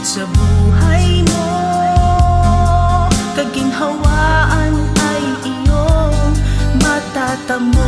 Sa buhay mo, kaginhawaan ay iyong matatamo.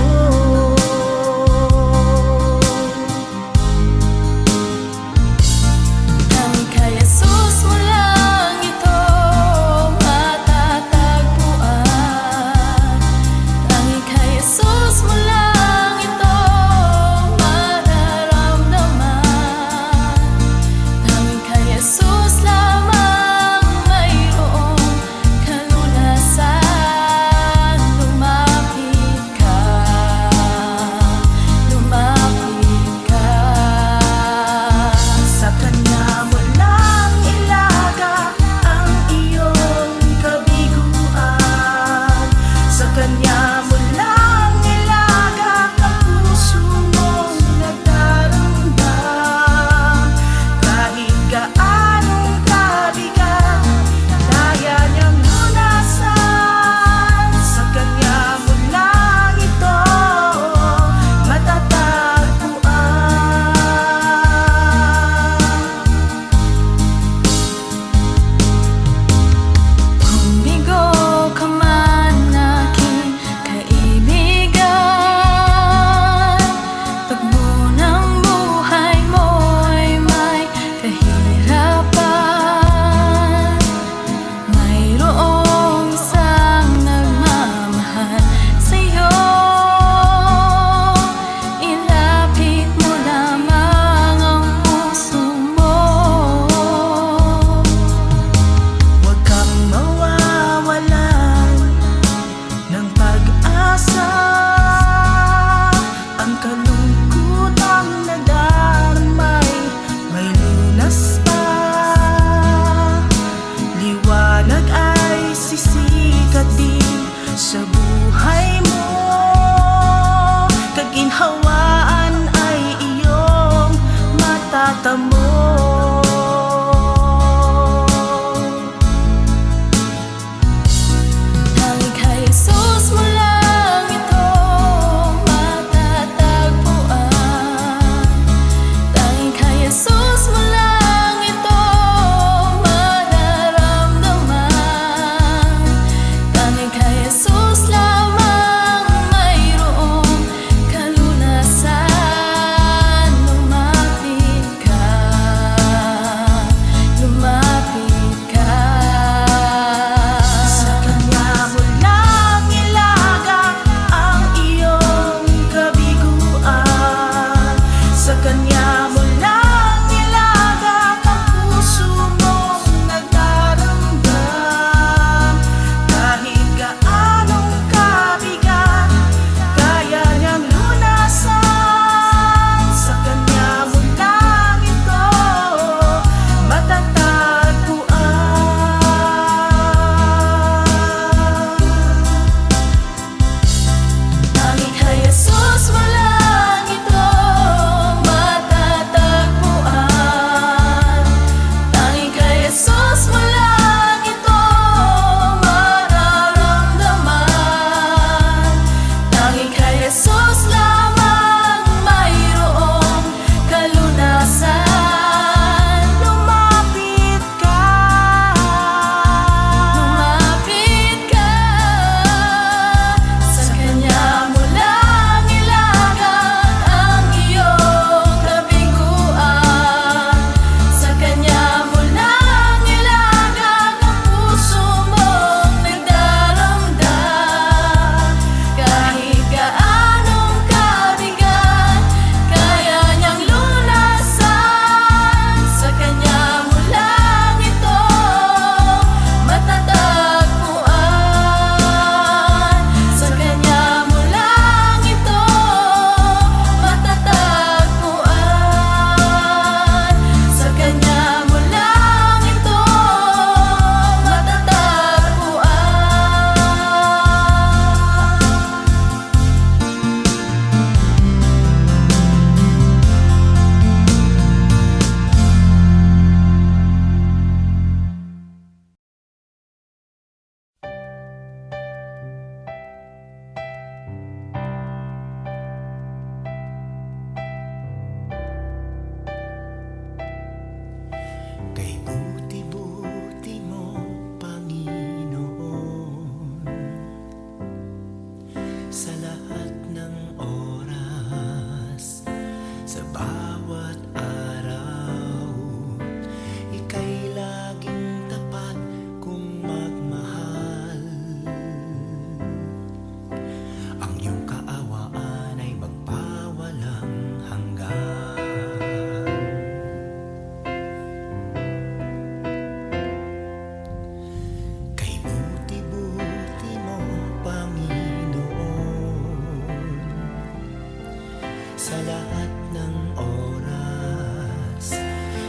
sa lahat ng oras,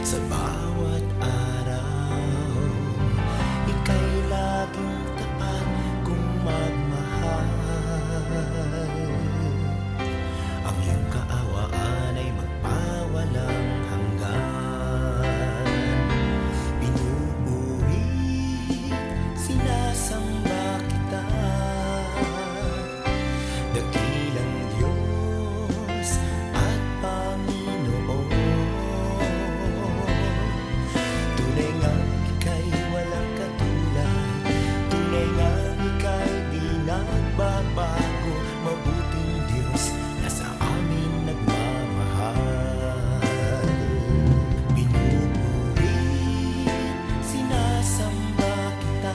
sa bawat araw. Ika'y laging tapat kung magmahal. Ang iyong kaawaan ay magpawalang hanggan. Pinupuri, sinasamba kita, dakilang Diyos at Panginoon. Tunay ngang ika'y walang katulad, tunay ngang ika'y di nagbabago. Mabuting Diyos na sa amin nagmamahal. Pinupuri, sinasamba kita,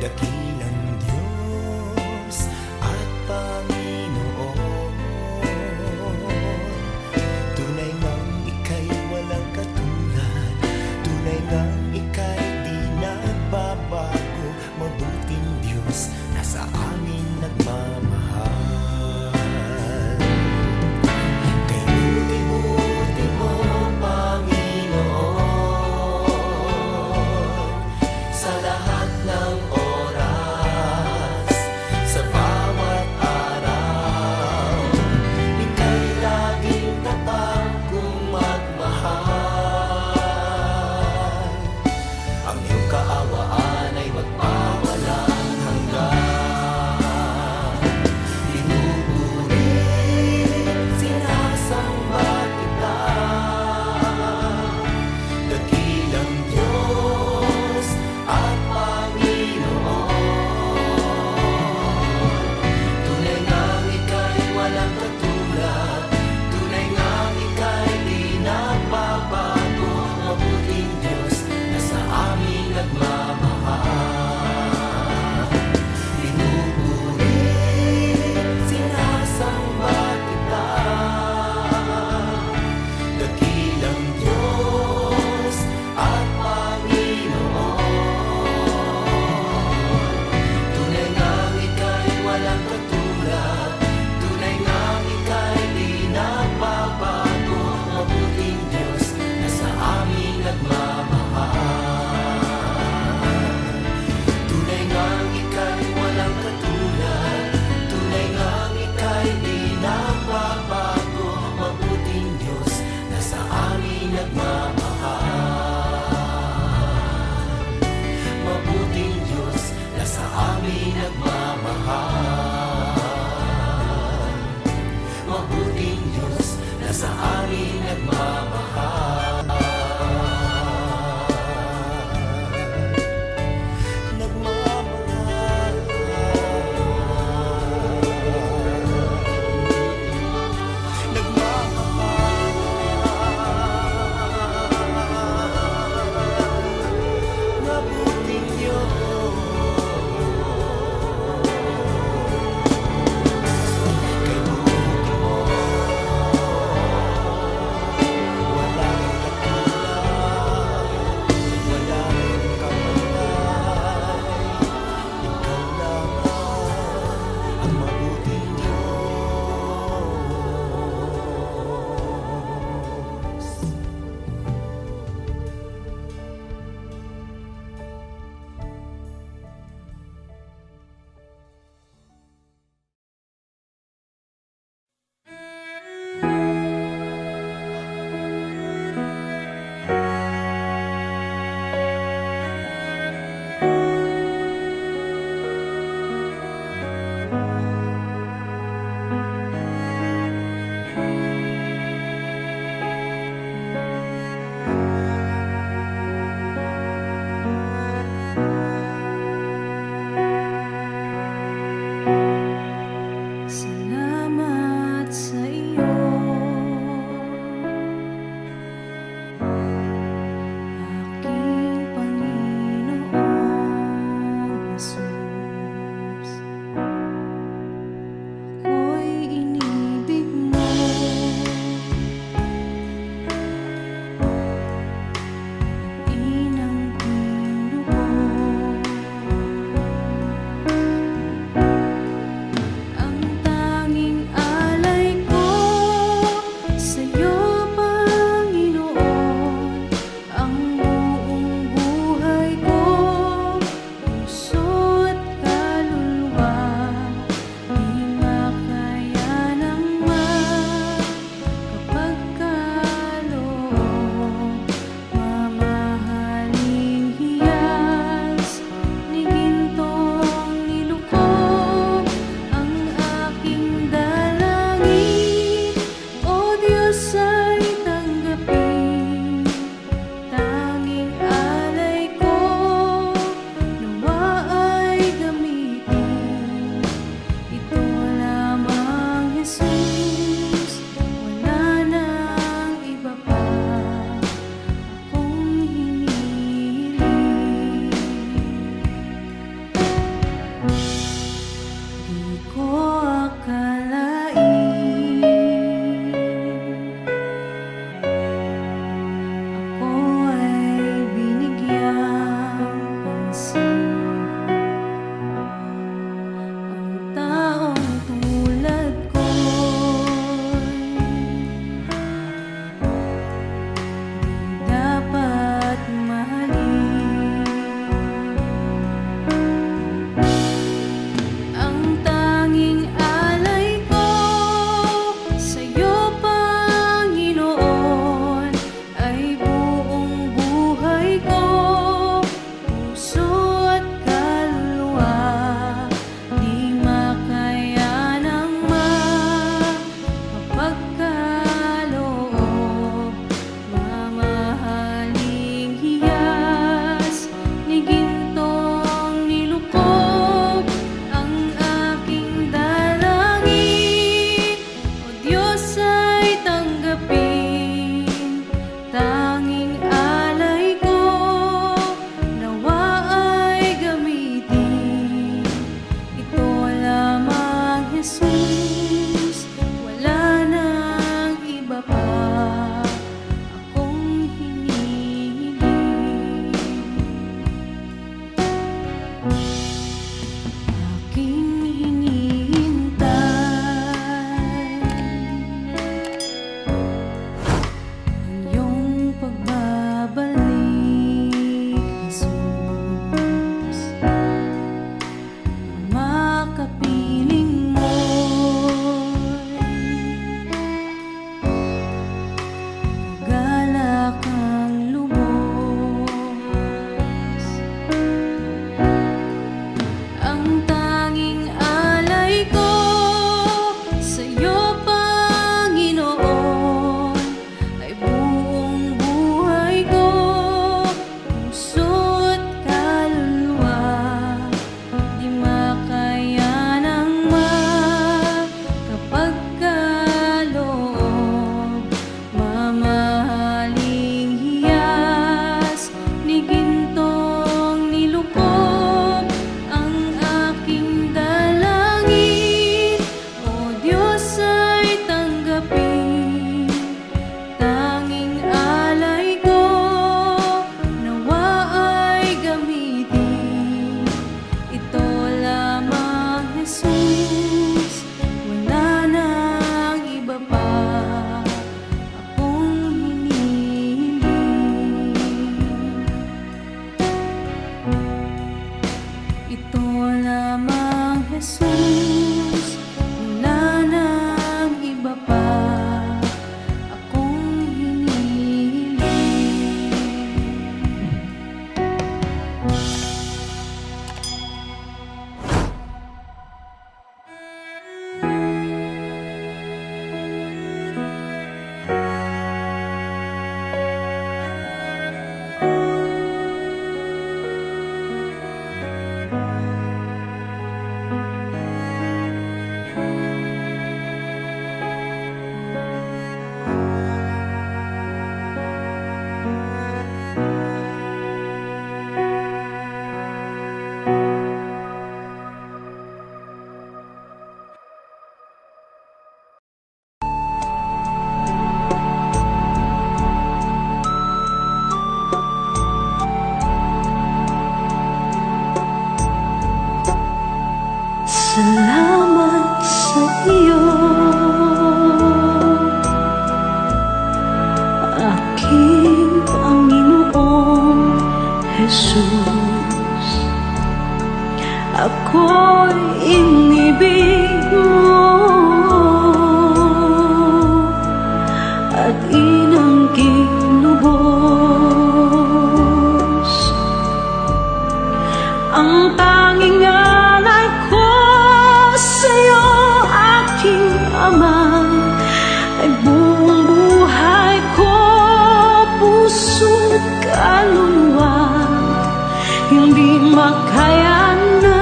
dakilang Diyos at Panginoon. Tunay ngang ika'y walang katulad, tunay ngang ika'y di nagbabago. Mabuting Diyos na sa amin nagmamahal. Jesus, wala nang iba pa akong hinihiling. Aking hinihintay ang iyong pagbabalik, Jesus. Makapiling mo'y galak ang lubos. Ang tanging alay ko sa'yo, Panginoon, ay buong buhay ko, puso't kaluluwa. Di makaya ng makapagkaloob, mamahaling hiyas ni gintong nilukob ang aking dalangin. O Diyos, ay tanggapin tanging alay ko, nawa ay gamitin ito lamang, Jesus. Wala nang iba pa akong hinihiling. Ito lamang, Jesus. Wala nang iba pa akong hinihiling. Salamat sa iyo, aking Panginoong Jesus. Ako'y inibig mo at inangging lubos. Ang tanging alay ko sa'yo, aking Ama, ay buong buhay ko, puso't kaluluwa. Hindi makaya na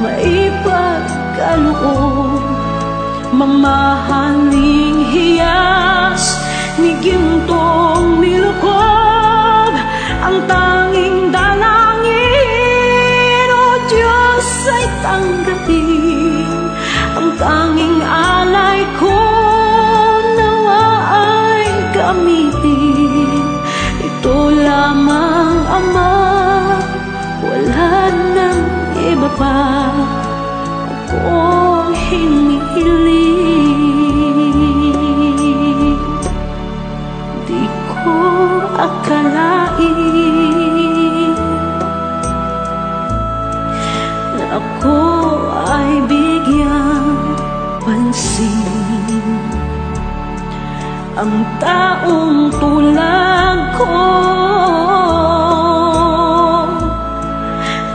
maipagkaloob, mamahaling hiyas ni gintong nilukob ang tanging dalangin. O Diyos, ay tanggapin ang tanging alay ko, nawa ay gamitin ito lamang, Ama. Wala nang iba pa akong hinihiling. Di ko akalain na ako ay bigyang pansin. Ang taong tulad ko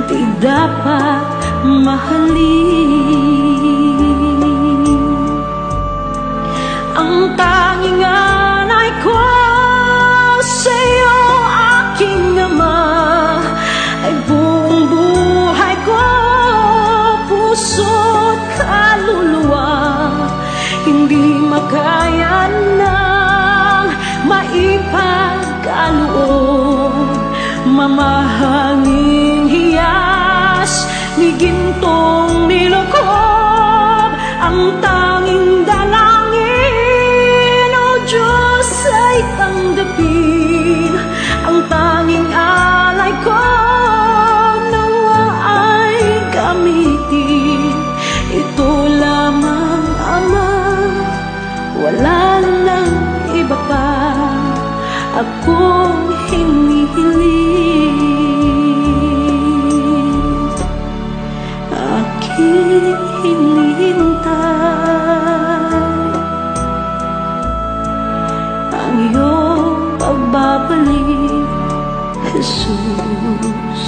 di dapat mahalin. Ang tanging alay ko sa'yo, aking Ama, ay buong buhay ko, puso't kaluluwa. Hindi makaya ng maipagkaloob, mamahaling hiyas ni gintong nilukob wala nang iba pa akong hinihiling. Aking hinihintay ang iyong pagbabalik, Jesus,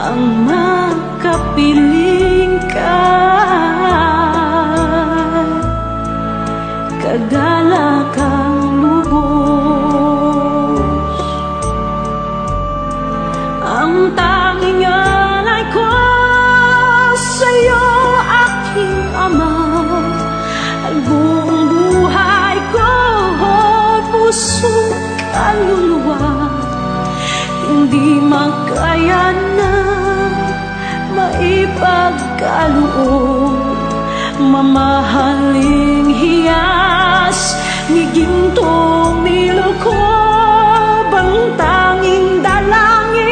ang makapiling ka, kagalakang lubos. Ang tanging alay ko sa'yo, aking Ama, ay buong buhay ko, puso, kaluluwa. Hindi makayanan maipagkaloob, mamahaling hiyas ni gintong nilukob. Ang tanging dalangin,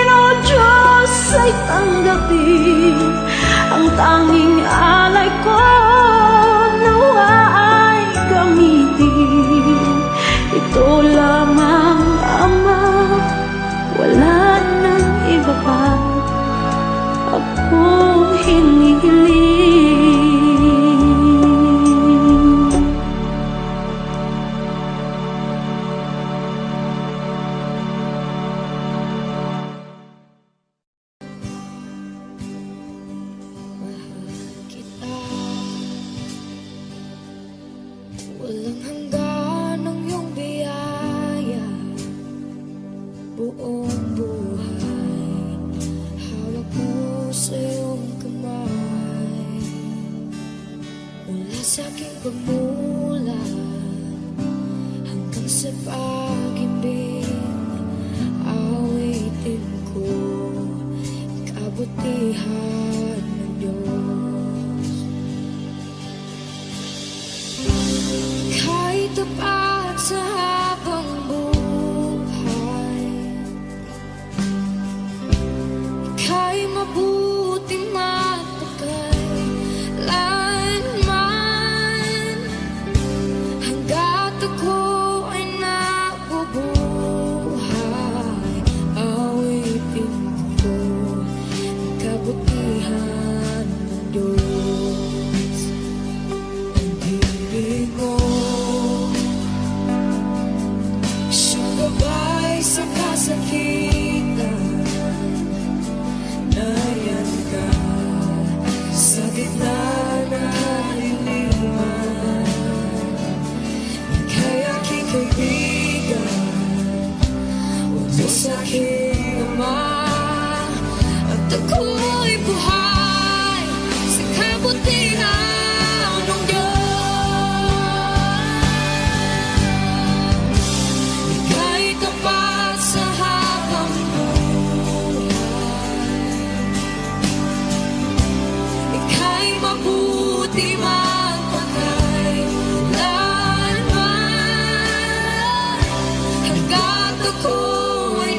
O Diyos, ay tanggapin. Ang tanging alay ko nawa ay gamitin. Ito lamang, Ama, wala nang iba pa akong hinihiling. Mahal kita, walang hanggan ang iyong biyaya. Buong buhay, hawak mo sa iyong kamay. Mula sa aking pagmulat hanggang sa pag-ibig, awitin ko kabutihan ng Diyos. Kahit tapat sa habang buhay, ika'y mabuting matagal lanman. Hanggat ako ay nabubuhay, awitin ko ang kabutihan ng Diyos. Ang ibig mo, siyang gabay sa kasakitan. Nayan ka sa gitna ng kaliliman. Ika'y aking kaibigan, o Diyos aking Ama. At ako'y buhay sa kabutihan ng Diyos. Ika'y tapat sa habang buhay, ika'y mabuti magpakailanman. Hanggat ako ay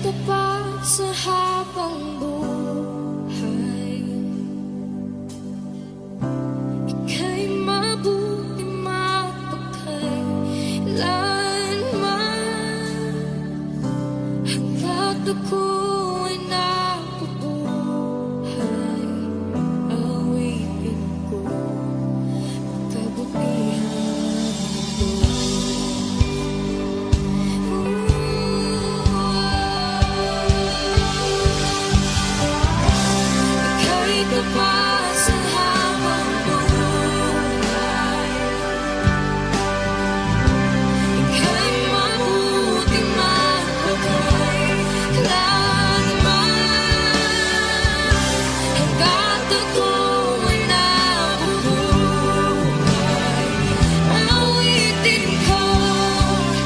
tapat sa habang buhay. Ika'y mabuti mapagkailanman, hanggat ako'y nabubuhay. Awitin ko ang kabutihan mo. Ika'y tapat sa habang buhay. Ika'y mabuti mapagkailanman, hanggat ako'y nabubuhay. Awitin ko ang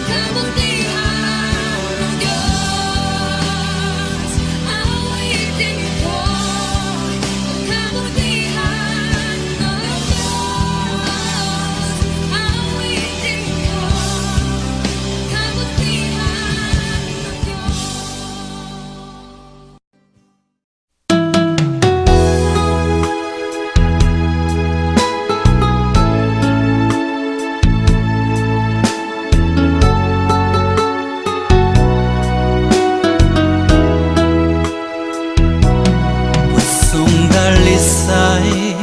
kabutihan ng Diyos. Awitin ko ang kabutihan ng Diyos. Awitin ko ang kabutihan ng Diyos. Pusong dalisay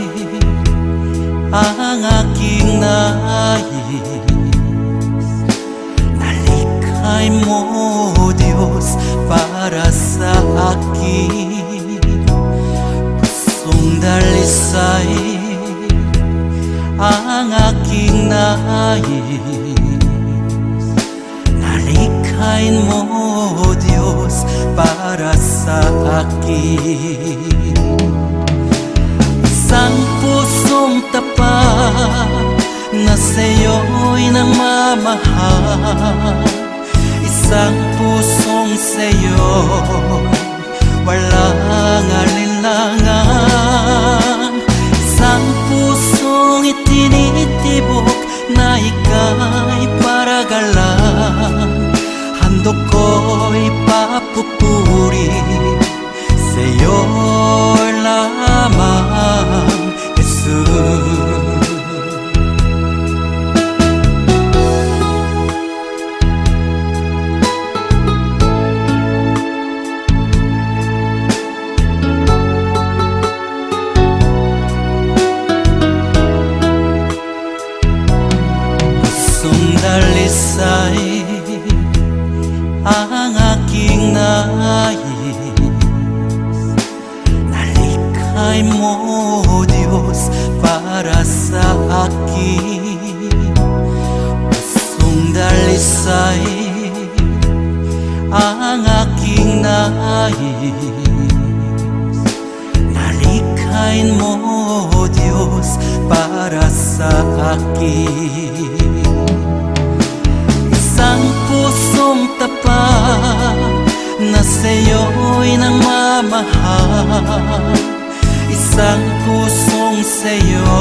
ang aking nais, nalikhay mo, Diyos, para sa akin. Pusong dalisay ang aking nais, nalikhay mo, Diyos, para sa akin. Isang pusong tapat na sa'yo'y namamahal, isang pusong sa'yo walang alinlangan, isang pusong itinitibok na ika'y paragalan. Handog ko'y papupuri sa'yo lamang, Jesus. Pusong dalisay ang aking nais, nalikhay mo, Diyos, para sa akin. Pusong dalisay ang aking nais, nalikhay mo, Diyos, para sa akin. Isang pusong tapat na sa'yo'y nagmamahal, isang pusong sa'yo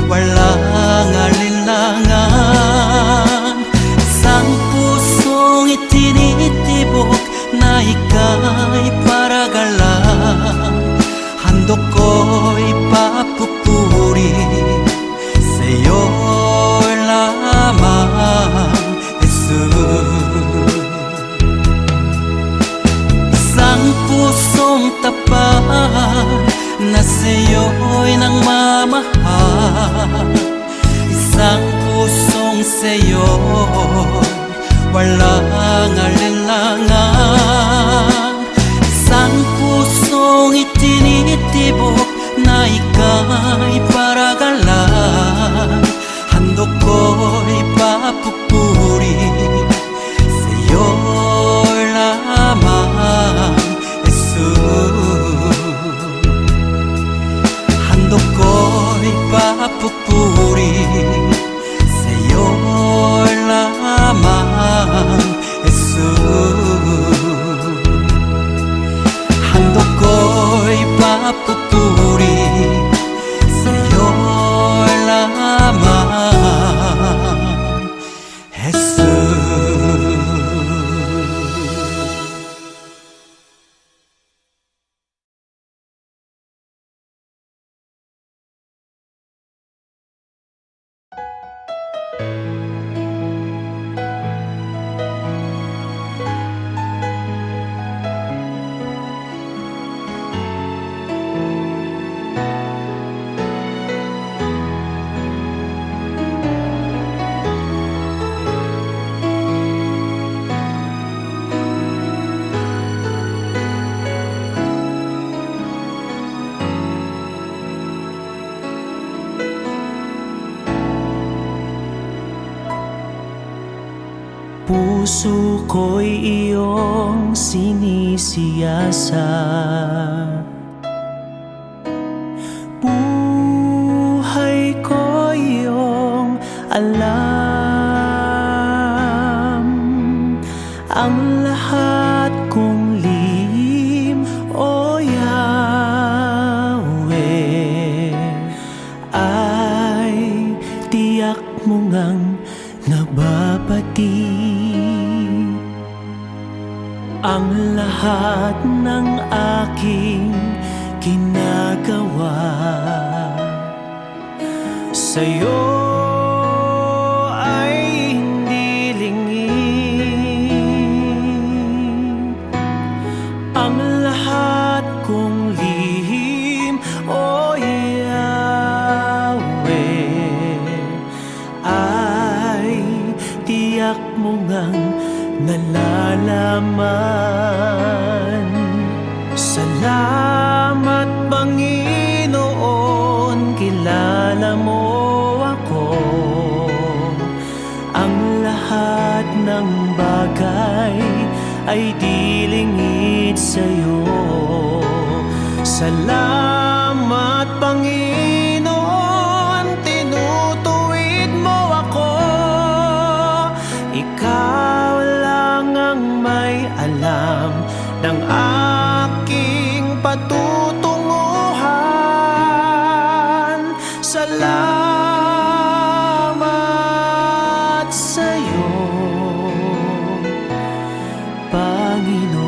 walang alinlangan, isang pusong itinitibok na ika'y paragalan. Handog ko'y papupuri sa'yo lamang, Jesus. Isang pusong tapat na sa'yo'y nagmamahal, isang pusong sa'yo walang alinlangan, isang pusong itinitibok na ika'y paragalan. Handog ko'y papupuri sa'yo lamang, Jesus. Handog ko'y papupuri sa'yo lamang, Jesus. Handog ko'y papupuri sa'yo Puso ko'y iyong sinisiyasat, buhay ko iyong alam. Ang lahat kong lihim, O Yahweh, ay tiyak mo ngang nababati. Ang lahat ng aking ginagawa sa'yo ay hindi lingid. Ang lahat kong lihim, O Yahweh, ay tiyak mo ngang nalalaman. Salamat Panginoon, kilala mo ako. Ang lahat ng bagay ay di lingid sa'yo. Salamat Panginoon, tinutuwid mo ako. Ikaw lang ang may alam ng aking patutunguhan. Salamat sa'yo, Panginoon.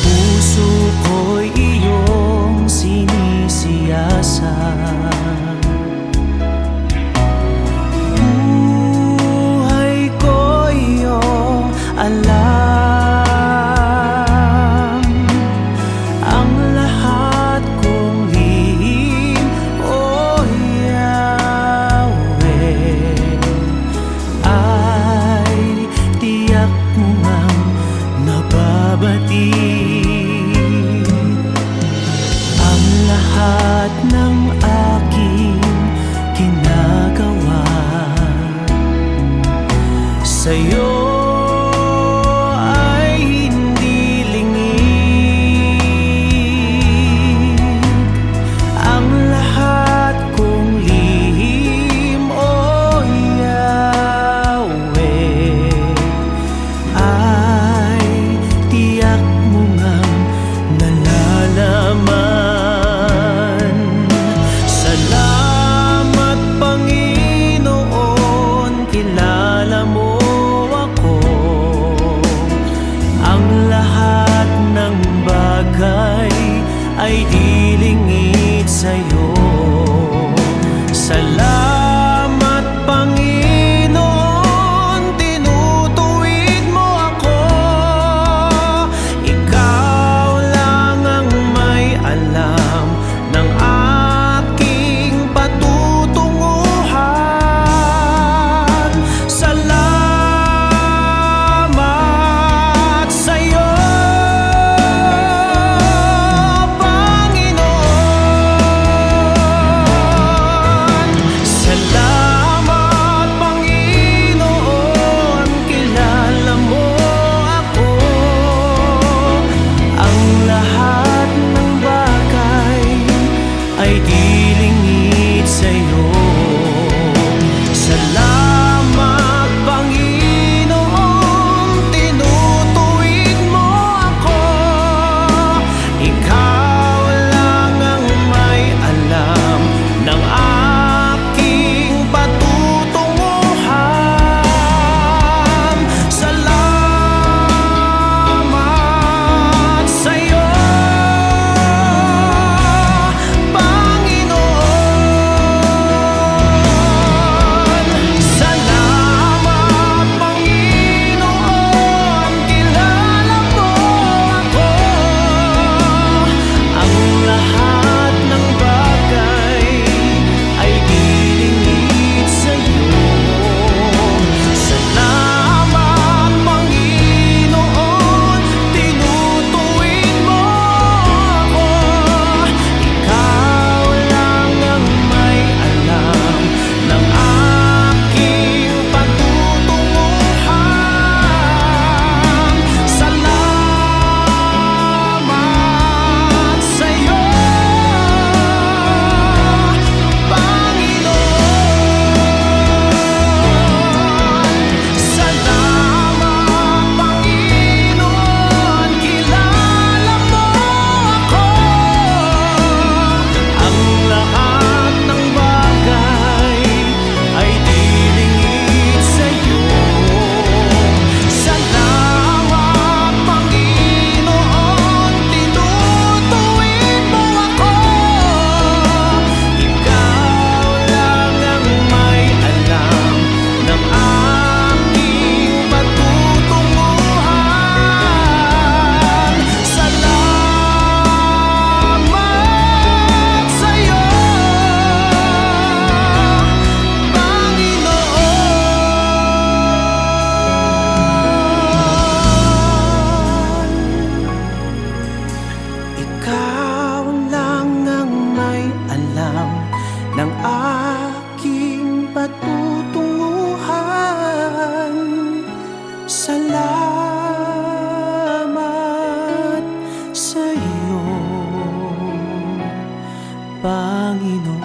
Puso ko'y iyong sinisiyasat, buhay ko iyong alam. Ang lahat kong lihim, O Yahweh, ay tiyak mo ngang nababati. Ang lahat ng aking ginagawa sa'yo ay hindi lingid. Ang lahat kong lihim, O Yahweh, ay tiyak mo ngang nalalaman. Salamat Panginoon, kilala mo ako. Ang lahat ng bagay ay di lingid sa'yo. Salamat Panginoon, tinutuwid mo ako. Ikaw lang ang may alam ng aking patutunguhan. Salamat sa'yo, Panginoon. patutunguhan. Salamat sa iyo, Panginoon.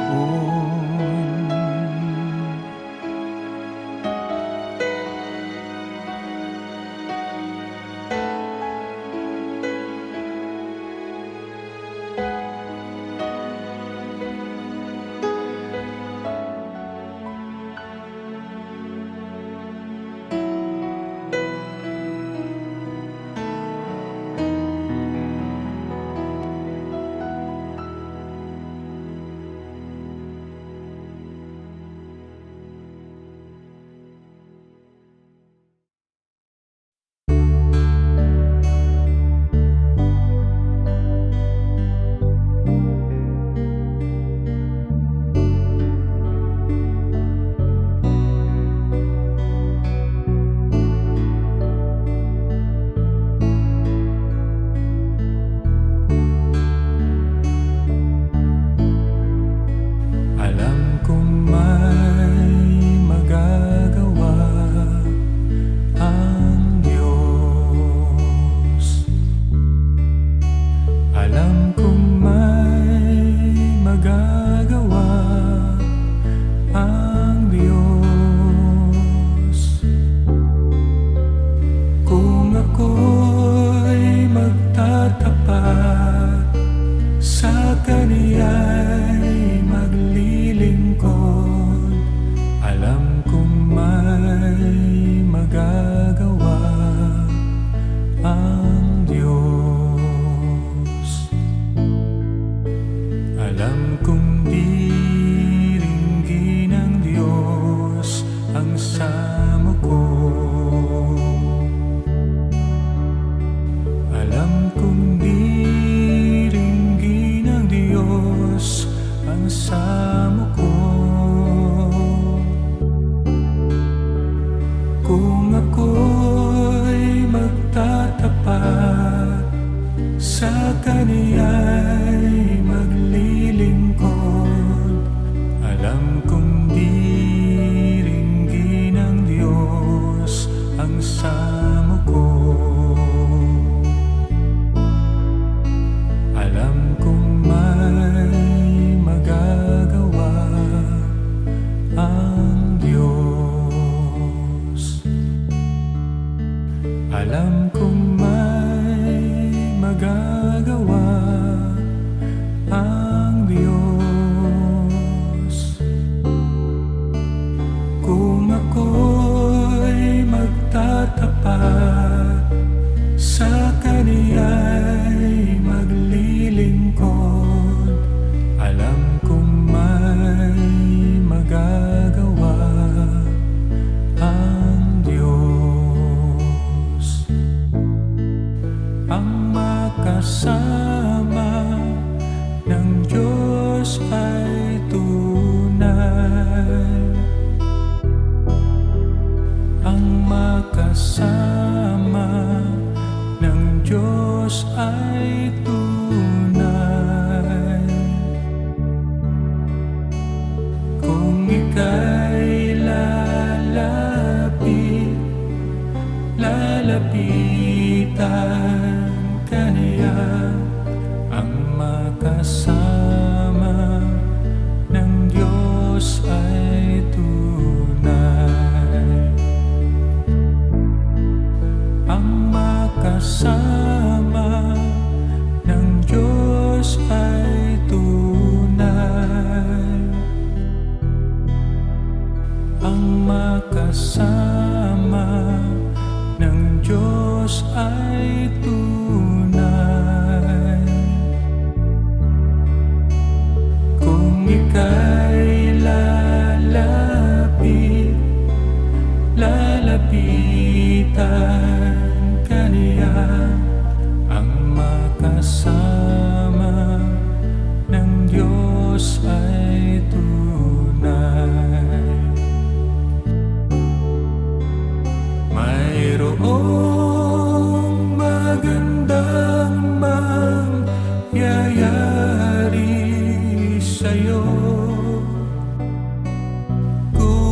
Kung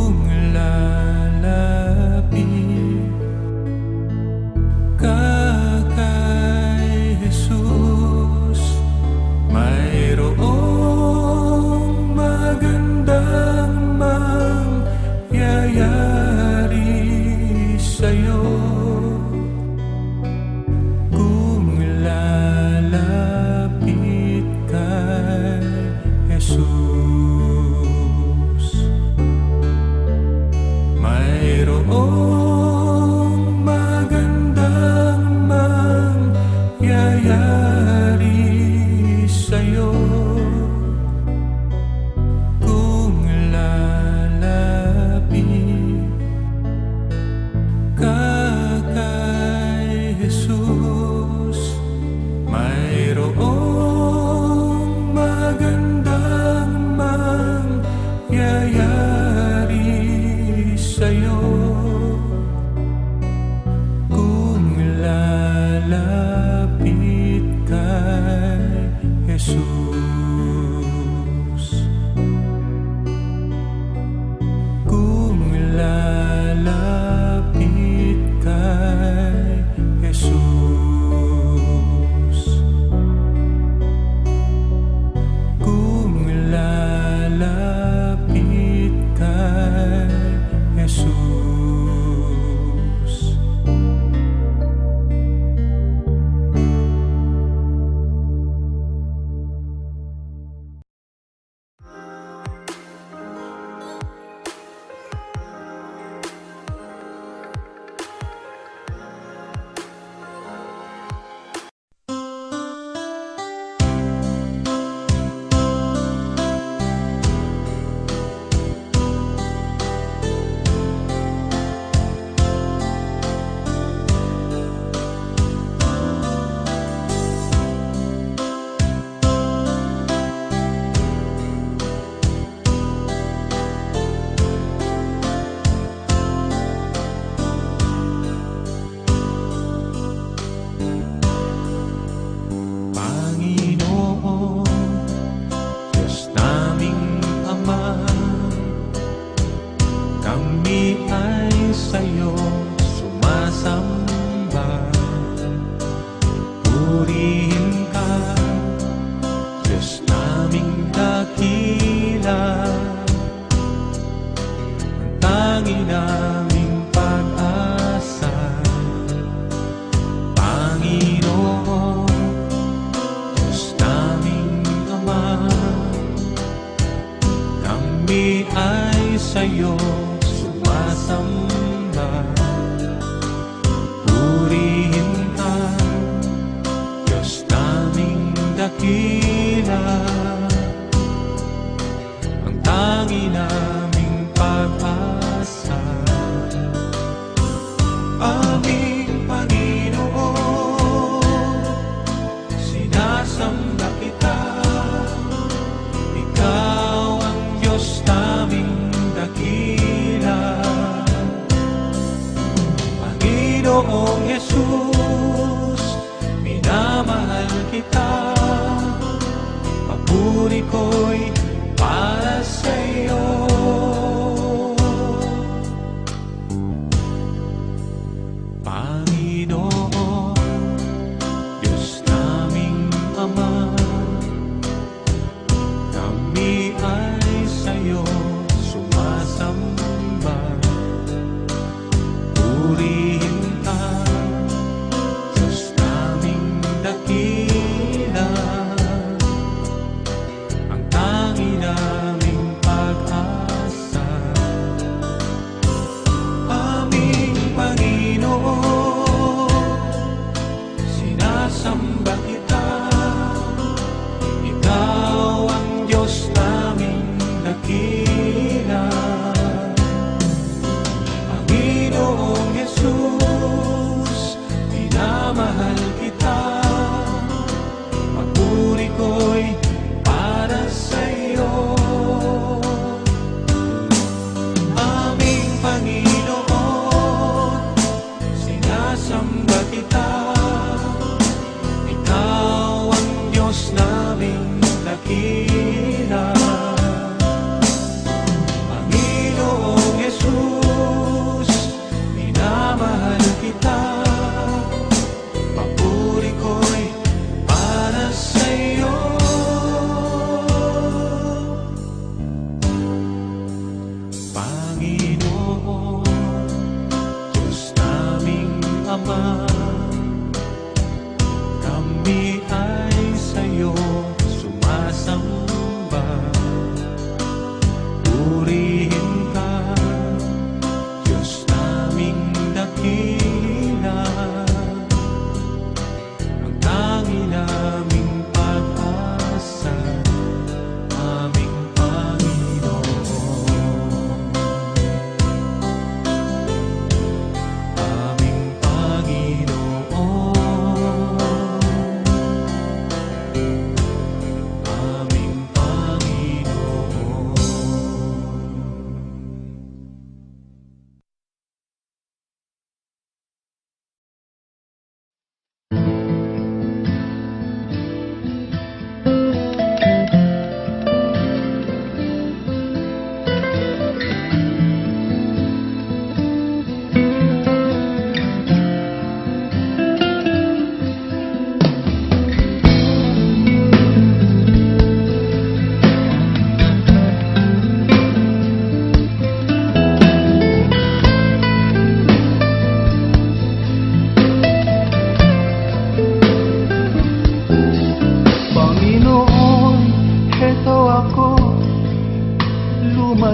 mangyayari sa'yo kung lalapit kay Jesus? Kung lalapit kay Jesus, kung lalapit kay Jesus. Panginoon, Diyos naming Ama, kami ay sa'yo sumasamba. Purihin ka, Diyos naming dakila, ang tangi naming pag-asa. Panginoon, Diyos naming Ama, kami ay sa'yo sumasamba. Purihin ka, Diyos naming dakila, ang tangi naming pag-asa. Aming Panginoon, sinasamba kita. Ikaw ang Diyos naming dakila. Panginoong Jesus, minamahal kita. Papuri ko'y para sa'yo. Panginoon, Diyos naming Ama, kami ay sa'yo sumasamba. Purihin ka, Diyos naming dakila, ang tangi naming pag-asa.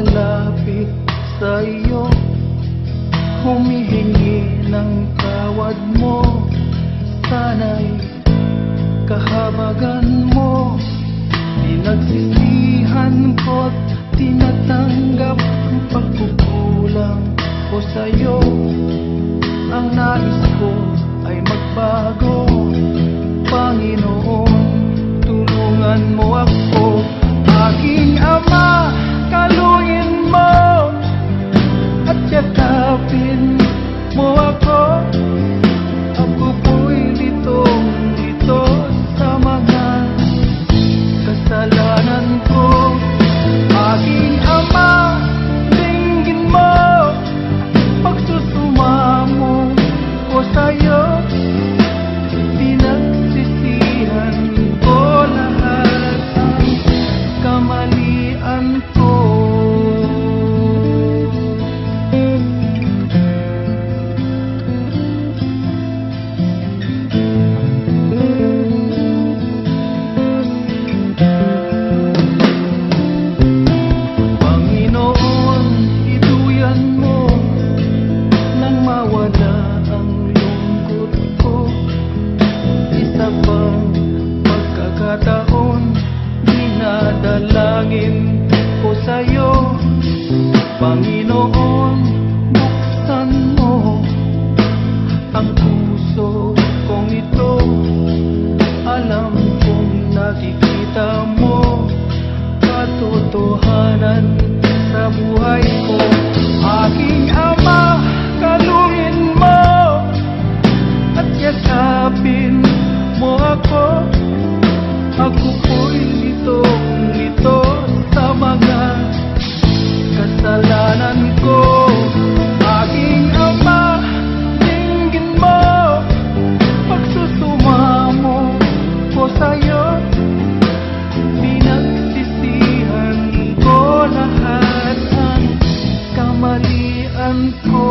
lumapit sa iyo, humihingi ng tawad mo. Sana'y kahabagan mo. Pinagsisihan ko't tinatanggap ang pagkukulang ko sa'yo. Ang nais ko ay magbago. Panginoon, tulungan mo ako. Aking Ama, kaluin mo at yakapin mo ako. Ako po'y litong-lito sa mga kasalanan ko. Aking Ama, dinggin mo pagsusumamo ko sa'yo. Pinagsisihan ko lahat ang kamalian ko. Panginoon, iduyan mo nang mawala ang lungkot ko. Isa pang pagkakataon, dinadalangin ko sa'yo. Panginoon, buksan mo ang puso kong ito. Alam kong nakikita mo katotohanan sa buhay ko. Aking Ama, kaluin mo at yakapin mo ako. Ako po'y litong-lito sa mga kasalanan ko. Aking Ama, dinggin mo pagsusumamo ko sa'yo. Pinagsisihan ko lahat ang kamalian ko.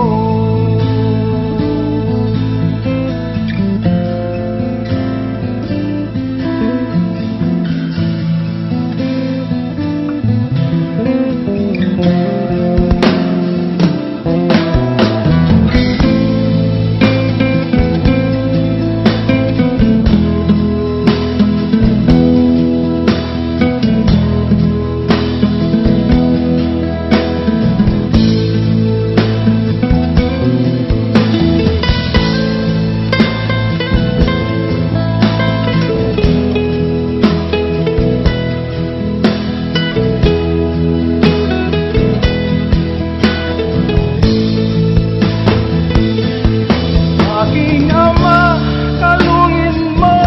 Aking Ama, kaluin mo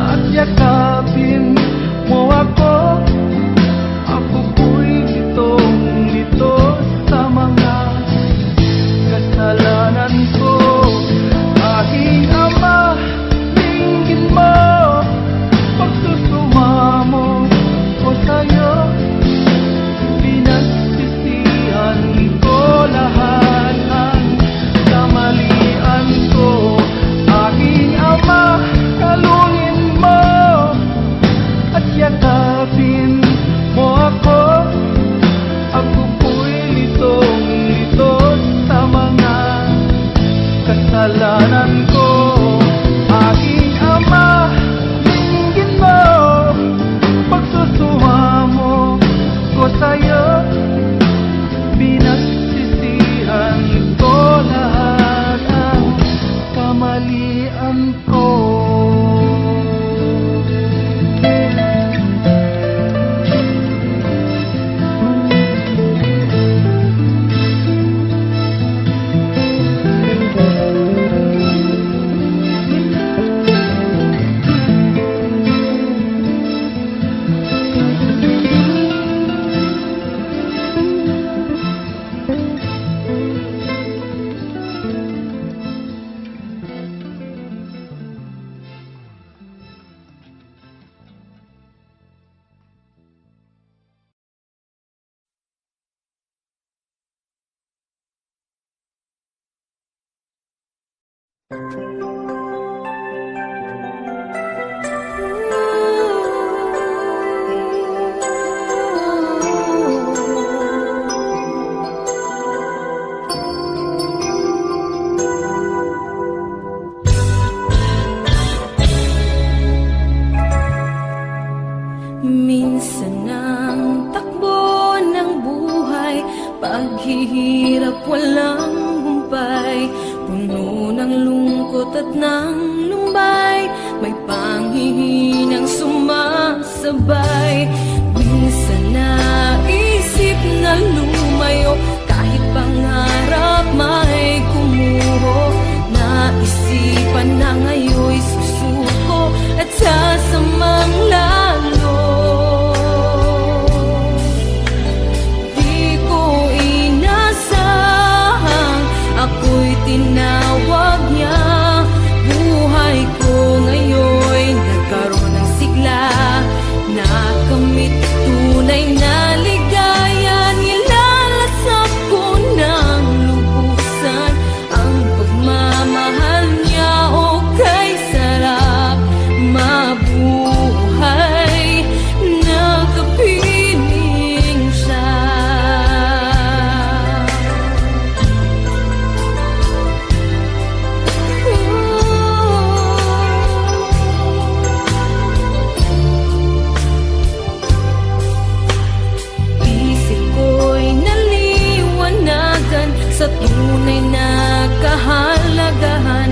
at yakapin mo ako. Ako po'y litong-lito sa mga kasalanan ko. Aking Ama, dinggin mo pagsusumamo ko sa'yo. Pinagsisihan ko lahat ang kamalian ko. Aking Ama, kaluin mo at yakapin mo ako. Ako po'y litong-lito sa mga kasalanan ko. Aking Ama, dinggin mo pagsusumamo ko sa'yo. Pinagsisihan ko lahat ang kamalian ko. paghihirap walang humpay, puno ng lungkot at ng lumbay, may panghihinang sumasabay. Minsan naisip na lumayo, kahit pangarap may kumuho. Naisipan na ngayon'y susuko at sasamang lalo. Di ko inasahang ako'y tinawag niya. Buhay ko ngayon'y nagkaroon ng sigla, nakamit tunay na ligaya. Nilalasap ko ng lubusan ang pagmamahal niya. O kay sarap mabuhay, nakapiling siya. Isip ko'y naliwanagan sa tunay na kahalagahan.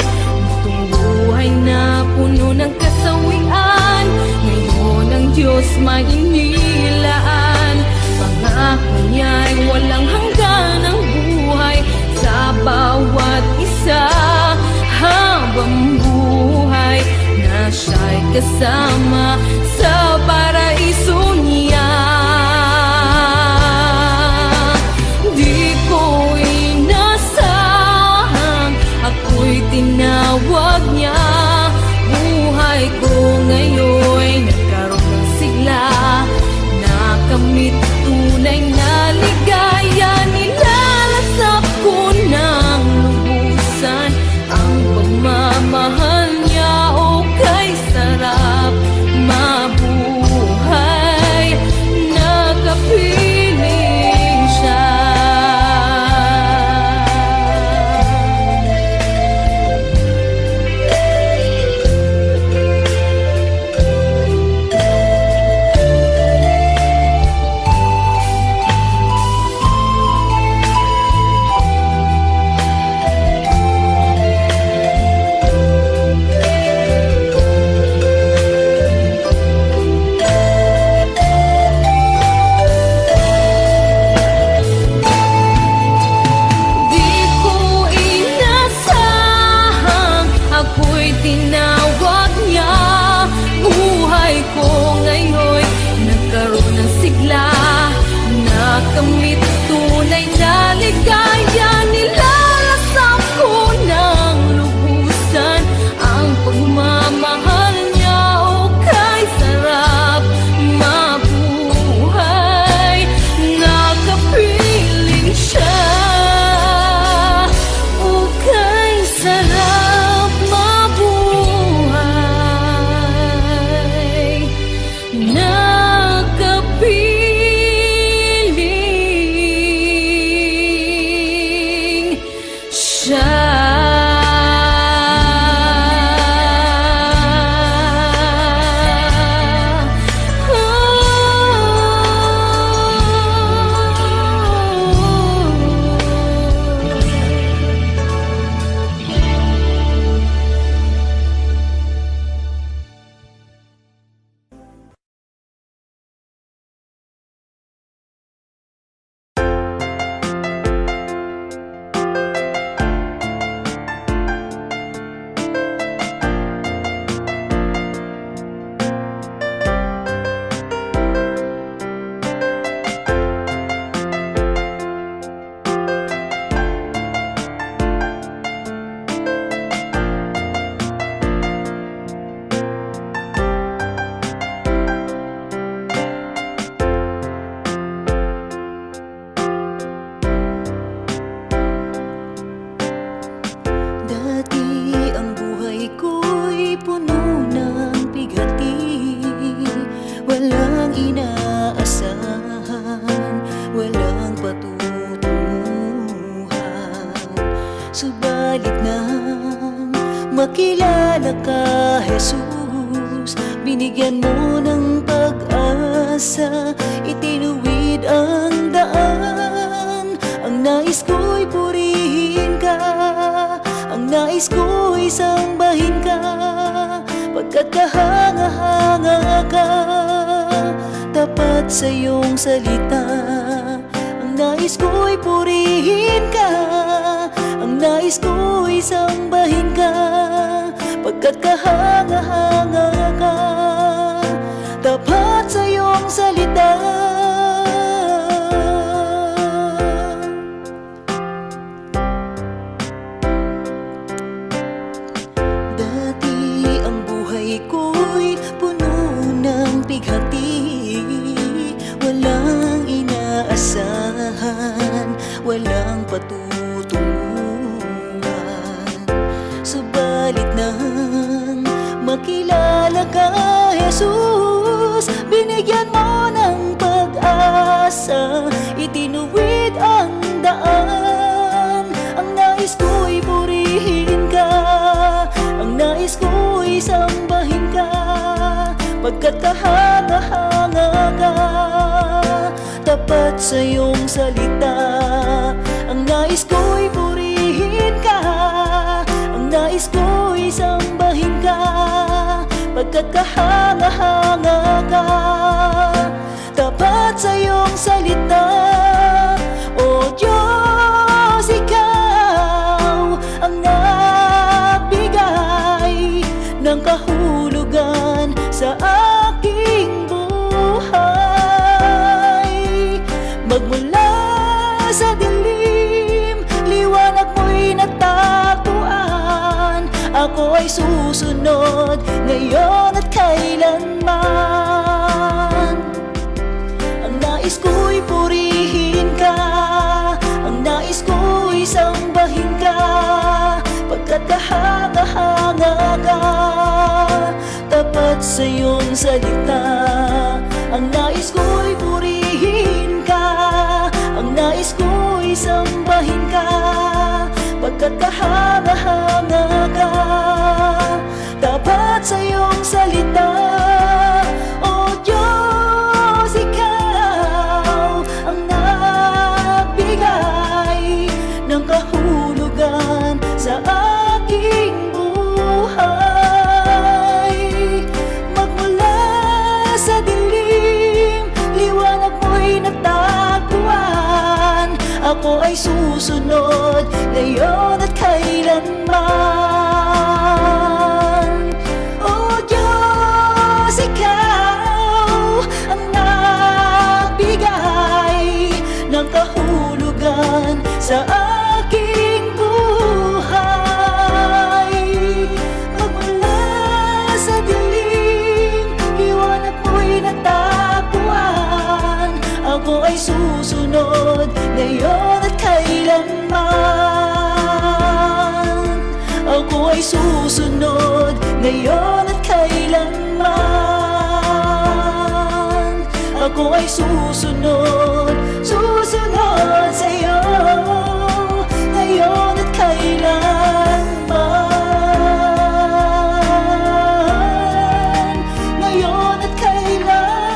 Itong buhay na puno ng kasawian, ngayon ang Diyos may inilaan. Pangako niya'y walang hanggan ang buhay sa bawat isa. Habang buhay na siya'y kasama sa paraiso niya. Di ko inasahang ako'y tinawag niya. Buhay ko ngayon'y nagkaroon ng sigla, nakamit tunay na ligaya. Nilalasap ko ng lubusan ang pagmamahal niya. O kay sarap mabuhay, nakapiling siya. Di ko inasahang ako'y tinawag niya. Buhay ko ngayon'y nagkaroon ng sigla, nakamit tunay na ligaya. Nilalasap ko ng lubusan ang pagmamahal niya. O kay sarap mabuhay, nakapiling siya. O kay sarap mabuhay, nakapiling siya. makilala ka, Jesus. Binigyan mo ng pag-asa, itinuwid ang daan, ang nais ko'y purihin ka, ang nais ko'y sambahin ka, pagkat kahanga-hanga ka, tapat sa iyong salita. Ang nais ko'y purihin ka, ang nais ko'y sambahin ka, pagkat kahanga-hanga ka, tapat sa iyong salita. Dati ang buhay ko'y puno ng pighati, walang inaasahan, walang patutunguhan. Subalit nang makilala ka, Jesus, binigyan mo ng pag-asa, itinuwid ang daan. Ang nais ko'y purihin ka, ang nais ko'y sambahin ka, pagkat kahanga-hanga ka, tapat sa iyong salita. Ang nais ko'y purihin ka, ang nais ko'y sambahin ka, pagkat kahanga-hanga ka, tapat sa iyong salita. O Diyos, ikaw ang nagbigay ng kahulugan sa aking buhay. Magmula sa dilim, liwanag mo'y natagpuan, ako ay susunod ngayon at kailanman. Ang nais ko'y purihin ka, ang nais ko'y sambahin ka, pagkat kahanga-hanga ka, tapat sa iyong salita. Ang nais ko'y purihin ka, ang nais ko'y sambahin ka, pagkat kahanga-hanga ka, tapat sa iyong salita. O Diyos, ikaw ang nagbigay ng kahulugan sa aking buhay. Magmula sa dilim, liwanag mo'y natagpuan, ako ay susunod ngayon at kailanman. O Diyos, ikaw ang nagbigay ng kahulugan sa aking buhay. Magmula sa dilim, liwanag mo'y natagpuan, ako ay susunod ngayon at kailanman. Ako ay susunod ngayon at kailanman. Ako ay susunod, susunod sa iyo ngayon at kailanman. Ngayon at kailanman.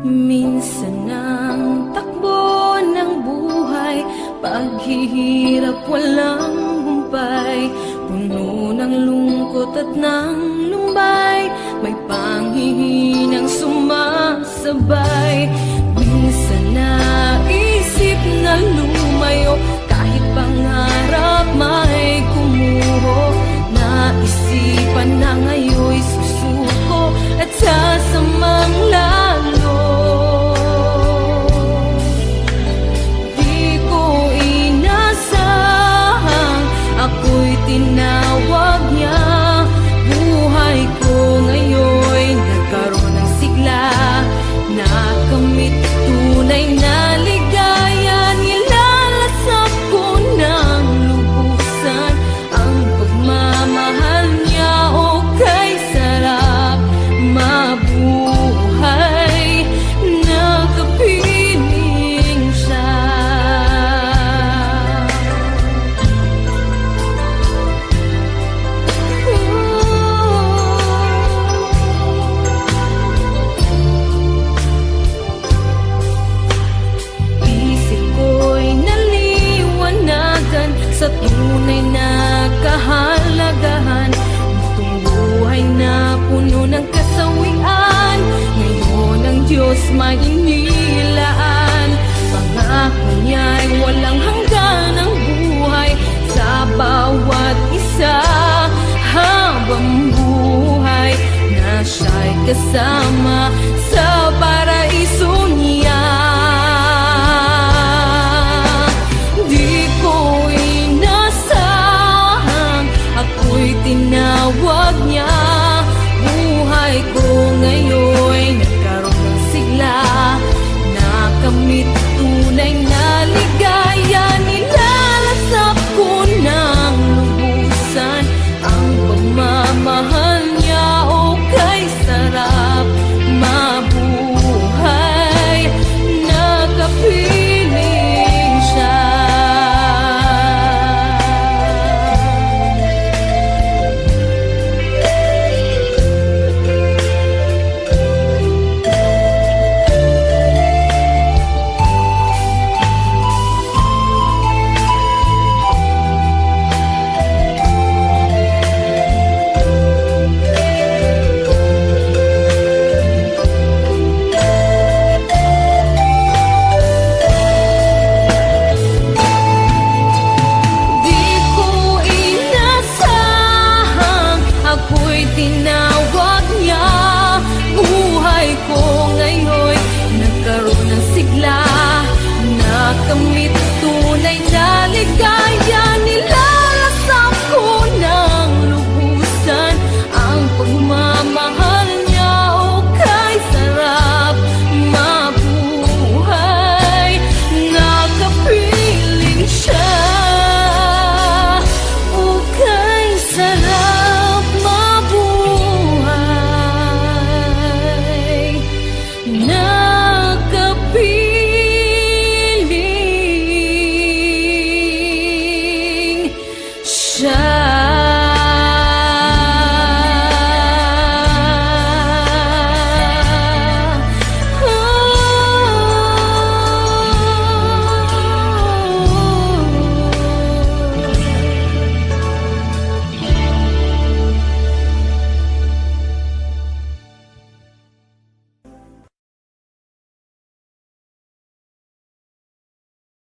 Minsan ang takbo ng buhay, paghihirap walang humpay, puno ng lungkot at ng lumbay, may panghihinang sumasabay. Minsan naisip na lumayo, kahit pangarap may kumuho, naisipan na ngayon'y susuko at sasamang lalo. Di ko niya inilaan. Pangako niya'y walang hanggan ang buhay sa bawat isa. Habang buhay na siya'y kasama